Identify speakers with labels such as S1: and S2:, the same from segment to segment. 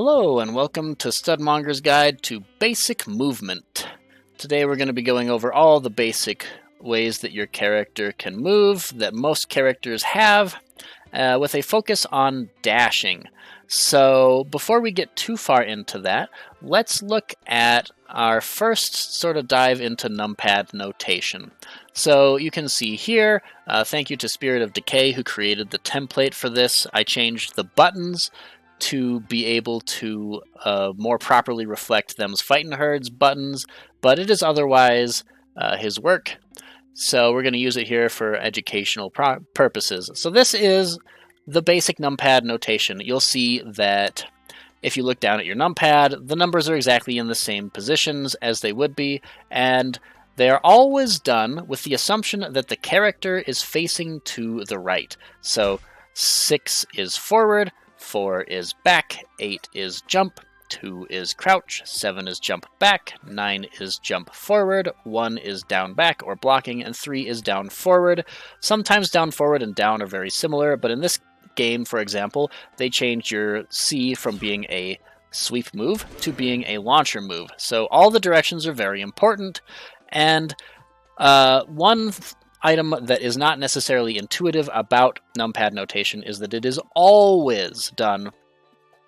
S1: Hello and welcome to Studmonger's Guide to Basic Movement. Today we're going to be going over all the basic ways that your character can move that most characters have, with a focus on dashing. So before we get too far into that, let's look at our first sort of dive into Numpad Notation. So you can see here, thank you to Spirit of Decay who created the template for this. I changed the buttons to be able to more properly reflect them's Fightin' Herds buttons, but it is otherwise his work. So we're going to use it here for educational purposes. So this is the basic numpad notation. You'll see that if you look down at your numpad, the numbers are exactly in the same positions as they would be, and they are always done with the assumption that the character is facing to the right. So 6 is forward, 4 is back, 8 is jump, 2 is crouch, 7 is jump back, 9 is jump forward, 1 is down back or blocking, and 3 is down forward. Sometimes down forward and down are very similar, but in this game, for example, they changed your C from being a sweep move to being a launcher move. So all the directions are very important, and one item that is not necessarily intuitive about numpad notation is that it is always done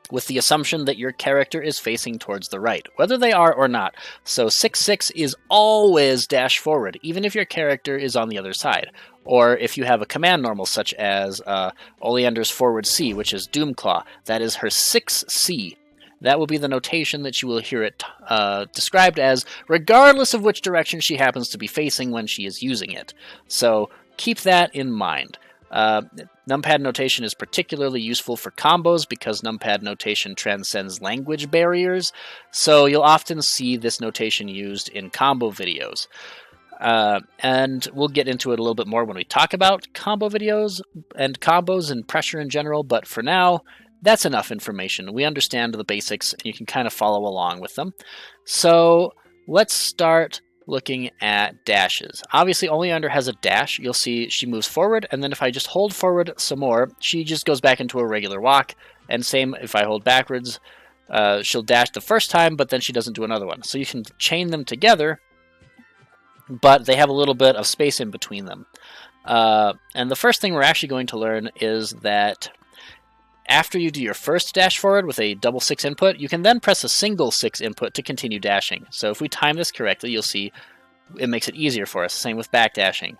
S1: with the assumption that your character is facing towards the right, whether they are or not. So 6-6 is always dash forward, even if your character is on the other side. Or if you have a command normal such as Oleander's forward C, which is Doomclaw, that is her 6C. That will be the notation that you will hear it described as, regardless of which direction she happens to be facing when she is using it. So keep that in mind. Numpad notation is particularly useful for combos because numpad notation transcends language barriers, so you'll often see this notation used in combo videos. And we'll get into it a little bit more when we talk about combo videos and combos and pressure in general, but for now, that's enough information. We understand the basics, and you can kind of follow along with them. So let's start looking at dashes. Obviously, Oleander has a dash. You'll see she moves forward, and then if I just hold forward some more, she just goes back into a regular walk. And same if I hold backwards, she'll dash the first time, but then she doesn't do another one. So you can chain them together, but they have a little bit of space in between them. And the first thing we're actually going to learn is that after you do your first dash forward with a double 6 input, you can then press a single 6 input to continue dashing. So if we time this correctly, you'll see it makes it easier for us. Same with back dashing.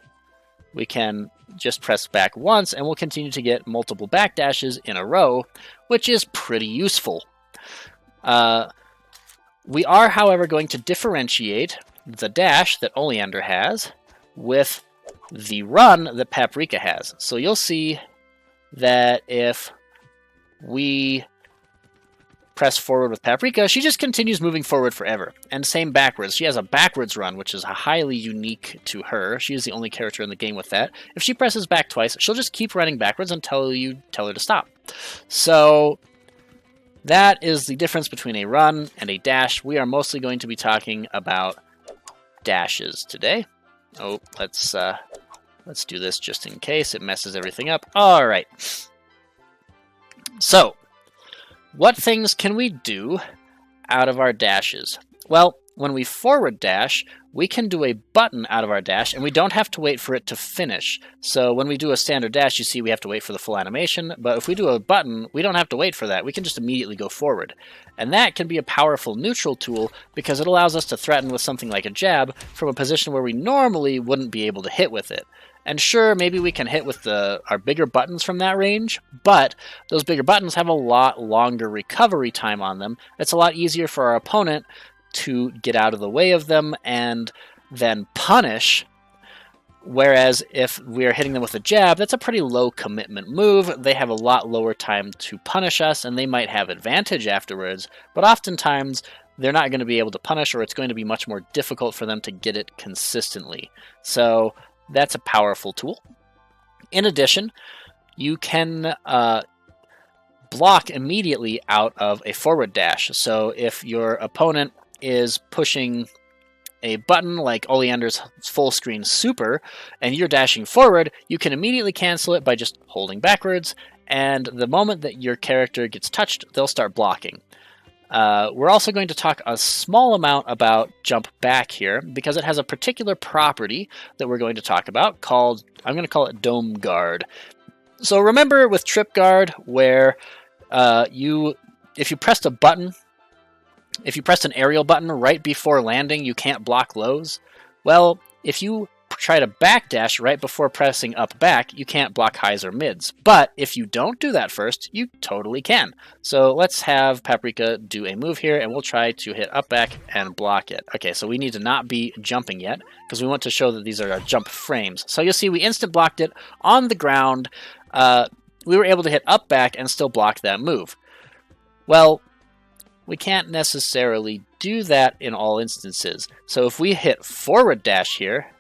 S1: We can just press back once and we'll continue to get multiple back dashes in a row, which is pretty useful. We are, however, going to differentiate the dash that Oleander has with the run that Paprika has. So you'll see that if we press forward with Paprika, she just continues moving forward forever. And same backwards. She has a backwards run, which is highly unique to her. She is the only character in the game with that. If she presses back twice, she'll just keep running backwards until you tell her to stop. So that is the difference between a run and a dash. We are mostly going to be talking about dashes today. Oh, let's do this just in case it messes everything up. All right. So, what things can we do out of our dashes? Well, when we forward dash, we can do a button out of our dash, and we don't have to wait for it to finish. So when we do a standard dash, you see we have to wait for the full animation, but if we do a button, we don't have to wait for that. We can just immediately go forward. And that can be a powerful neutral tool because it allows us to threaten with something like a jab from a position where we normally wouldn't be able to hit with it. And sure, maybe we can hit with our bigger buttons from that range, but those bigger buttons have a lot longer recovery time on them. It's a lot easier for our opponent to get out of the way of them and then punish. Whereas if we're hitting them with a jab, that's a pretty low commitment move. They have a lot lower time to punish us, and they might have advantage afterwards, but oftentimes they're not going to be able to punish, or it's going to be much more difficult for them to get it consistently. So that's a powerful tool. In addition, you can block immediately out of a forward dash. So if your opponent is pushing a button like Oleander's full screen super, and you're dashing forward, you can immediately cancel it by just holding backwards and the moment that your character gets touched, they'll start blocking. We're also going to talk a small amount about jump back here because it has a particular property that we're going to talk about called, I'm going to call it Dome Guard. So remember with Trip Guard where if you pressed a button, if you pressed an aerial button right before landing, you can't block lows? Well, if you try to backdash right before pressing up back, you can't block highs or mids. But if you don't do that first, you totally can. So let's have Paprika do a move here, and we'll try to hit up back and block it. Okay, so we need to not be jumping yet, because we want to show that these are our jump frames. So you'll see we instant blocked it on the ground. We were able to hit up back and still block that move. Well, we can't necessarily do that in all instances. So if we hit forward dash here,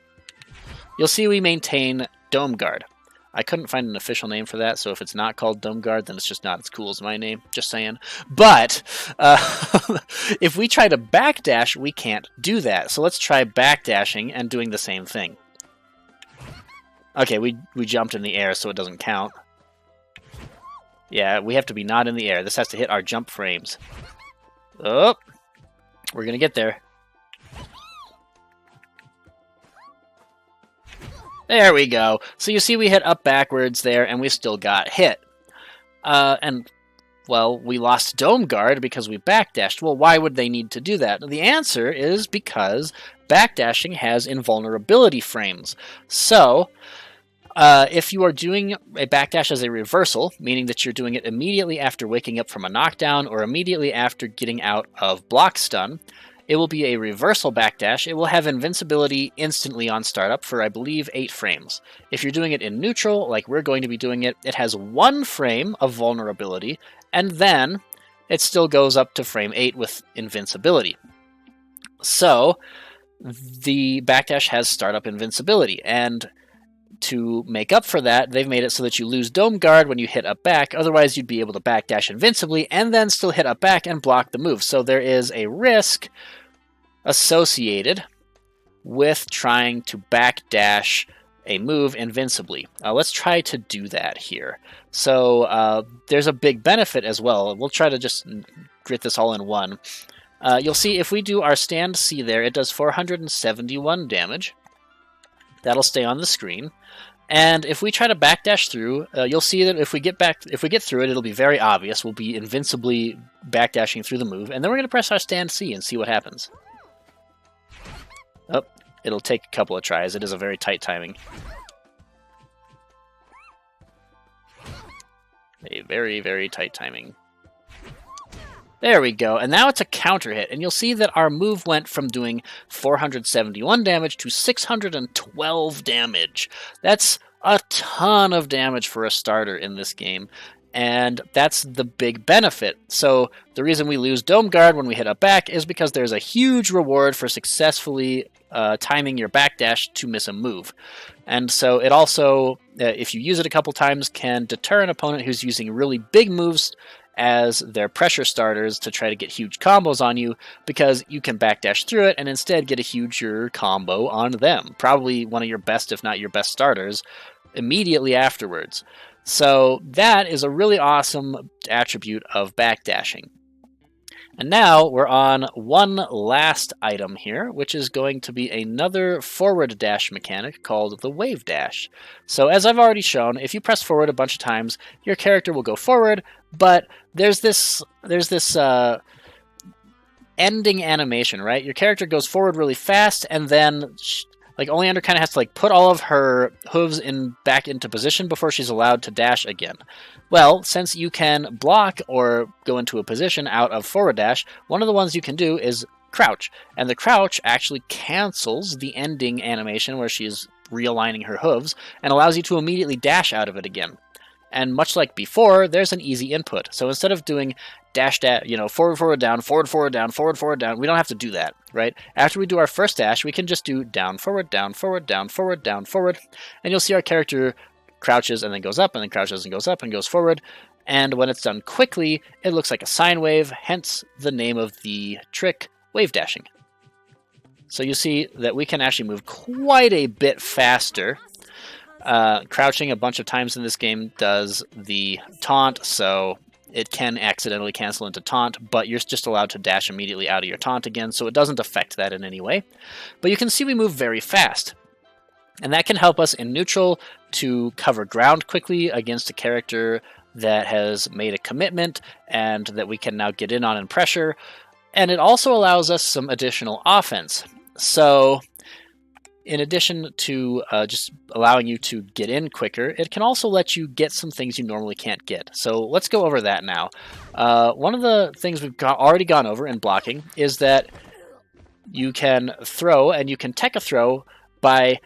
S1: you'll see we maintain Dome Guard. I couldn't find an official name for that, so if it's not called Dome Guard, then it's just not as cool as my name, just saying. But if we try to backdash, we can't do that. So let's try backdashing and doing the same thing. Okay, we jumped in the air, so it doesn't count. Yeah, we have to be not in the air. This has to hit our jump frames. Oh, we're going to get there. There we go. So you see we hit up backwards there, and we still got hit. Well, we lost Dome Guard because we backdashed. Well, why would they need to do that? The answer is because backdashing has invulnerability frames. So, if you are doing a backdash as a reversal, meaning that you're doing it immediately after waking up from a knockdown or immediately after getting out of block stun, it will be a reversal backdash. It will have invincibility instantly on startup for, I believe, 8 frames. If you're doing it in neutral, like we're going to be doing it, it has 1 frame of vulnerability, and then it still goes up to frame 8 with invincibility. So, the backdash has startup invincibility, and to make up for that, they've made it so that you lose Dome Guard when you hit up back. Otherwise, you'd be able to backdash invincibly and then still hit up back and block the move. So there is a risk associated with trying to backdash a move invincibly. Let's try to do that here. So there's a big benefit as well. We'll try to just grit this all in one. You'll see if we do our stand C there, it does 471 damage. That'll stay on the screen. And if we try to backdash through, you'll see that if we get through it, it'll be very obvious. We'll be invincibly backdashing through the move, and then we're going to press our stand C and see what happens. Oh, it'll take a couple of tries. It is a very tight timing. A very, very tight timing. There we go, and now it's a counter hit, and you'll see that our move went from doing 471 damage to 612 damage. That's a ton of damage for a starter in this game, and that's the big benefit. So the reason we lose Dome Guard when we hit up back is because there's a huge reward for successfully timing your backdash to miss a move. And so it also, if you use it a couple times, can deter an opponent who's using really big moves as their pressure starters to try to get huge combos on you, because you can backdash through it and instead get a huger combo on them. Probably one of your best, if not your best starters, immediately afterwards. So that is a really awesome attribute of backdashing. And now we're on one last item here, which is going to be another forward dash mechanic called the wave dash. So as I've already shown, if you press forward a bunch of times, your character will go forward, but there's this ending animation, right? Your character goes forward really fast, and then Oleander kind of has to put all of her hooves back into position before she's allowed to dash again. Well, since you can block or go into a position out of forward dash, one of the ones you can do is crouch. And the crouch actually cancels the ending animation where she's realigning her hooves and allows you to immediately dash out of it again. And much like before, there's an easy input. So instead of doing dash, forward, forward, down, forward, forward, down, forward, forward, down, we don't have to do that, right? After we do our first dash, we can just do down, forward, down, forward, down, forward, down, forward. And you'll see our character crouches and then goes up, and then crouches and goes up and goes forward. And when it's done quickly, it looks like a sine wave, hence the name of the trick, wave dashing. So you see that we can actually move quite a bit faster Crouching a bunch of times in this game does the taunt, so it can accidentally cancel into taunt, but you're just allowed to dash immediately out of your taunt again, so it doesn't affect that in any way. But you can see we move very fast, and that can help us in neutral to cover ground quickly against a character that has made a commitment and that we can now get in on and pressure. And it also allows us some additional offense. So in addition to just allowing you to get in quicker, it can also let you get some things you normally can't get. So let's go over that now. One of the things we've already gone over in blocking is that you can throw, and you can tech a throw by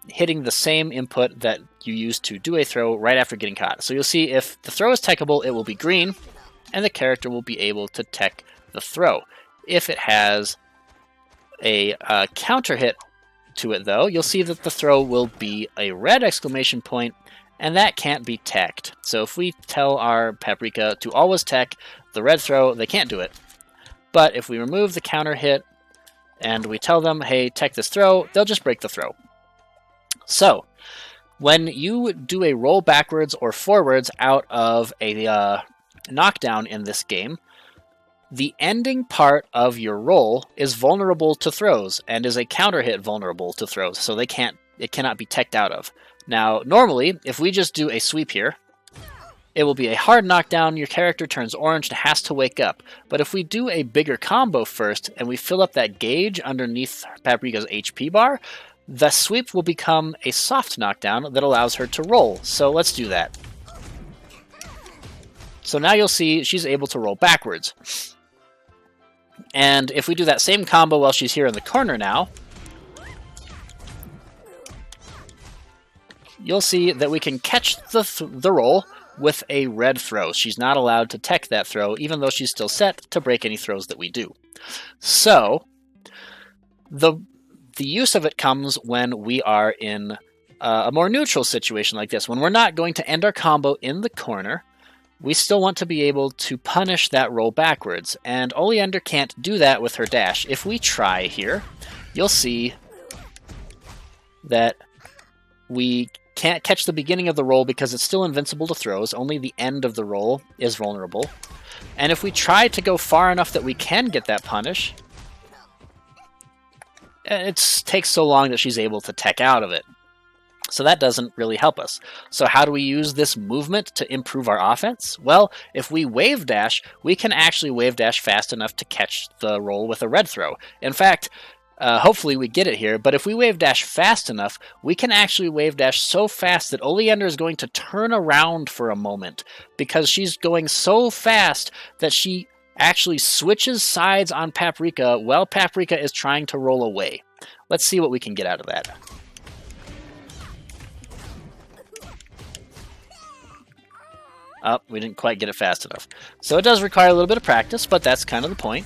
S1: hitting the same input that you use to do a throw right after getting caught. So you'll see if the throw is techable, it will be green, and the character will be able to tech the throw. If it has a counter hit to it, though, you'll see that the throw will be a red exclamation point, and that can't be teched. So if we tell our Paprika to always tech the red throw, they can't do it. But if we remove the counter hit and we tell them, hey, tech this throw, they'll just break the throw. So when you do a roll backwards or forwards out of a knockdown in this game, the ending part of your roll is vulnerable to throws and is a counter hit vulnerable to throws, so it cannot be teched out of. Now, normally, if we just do a sweep here, it will be a hard knockdown, your character turns orange and has to wake up. But if we do a bigger combo first and we fill up that gauge underneath Paprika's HP bar, the sweep will become a soft knockdown that allows her to roll. So let's do that. So now you'll see she's able to roll backwards. And if we do that same combo while she's here in the corner now, you'll see that we can catch the roll with a red throw. She's not allowed to tech that throw, even though she's still set to break any throws that we do. So the use of it comes when we are in a more neutral situation like this. When we're not going to end our combo in the corner, we still want to be able to punish that roll backwards, and Oleander can't do that with her dash. If we try here, you'll see that we can't catch the beginning of the roll because it's still invincible to throws. Only the end of the roll is vulnerable. And if we try to go far enough that we can get that punish, it takes so long that she's able to tech out of it. So that doesn't really help us. So how do we use this movement to improve our offense? Well, if we wave dash, we can actually wave dash fast enough to catch the roll with a red throw. In fact, hopefully we get it here, but if we wave dash fast enough, we can actually wave dash so fast that Oleander is going to turn around for a moment, because she's going so fast that she actually switches sides on Paprika while Paprika is trying to roll away. Let's see what we can get out of that. Oh, we didn't quite get it fast enough. So it does require a little bit of practice, but that's kind of the point.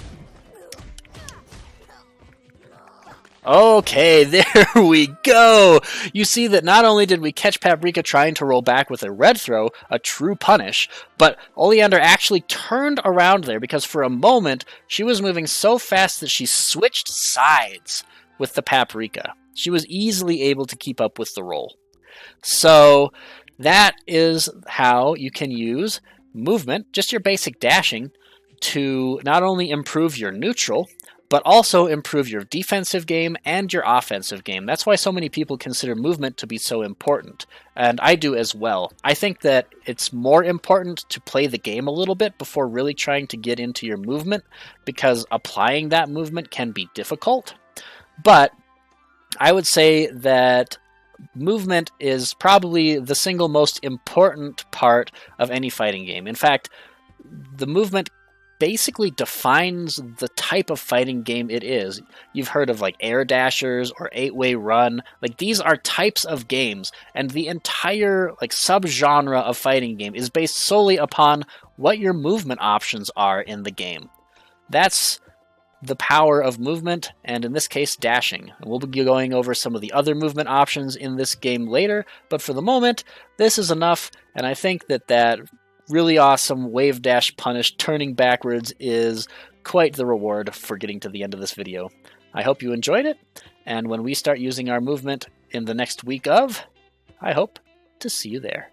S1: Okay, there we go! You see that not only did we catch Paprika trying to roll back with a red throw, a true punish, but Oleander actually turned around there because for a moment she was moving so fast that she switched sides with the Paprika. She was easily able to keep up with the roll. So that is how you can use movement, just your basic dashing, to not only improve your neutral, but also improve your defensive game and your offensive game. That's why so many people consider movement to be so important, and I do as well. I think that it's more important to play the game a little bit before really trying to get into your movement, because applying that movement can be difficult. But I would say that movement is probably the single most important part of any fighting game. In fact, the movement basically defines the type of fighting game it is. You've heard of like air dashers or 8-way run. Like, these are types of games, and the entire like subgenre of fighting game is based solely upon what your movement options are in the game. That's the power of movement, and in this case, dashing. And we'll be going over some of the other movement options in this game later, but for the moment, this is enough, and I think that that really awesome wave dash punish turning backwards is quite the reward for getting to the end of this video. I hope you enjoyed it, and when we start using our movement in the next week of, I hope to see you there.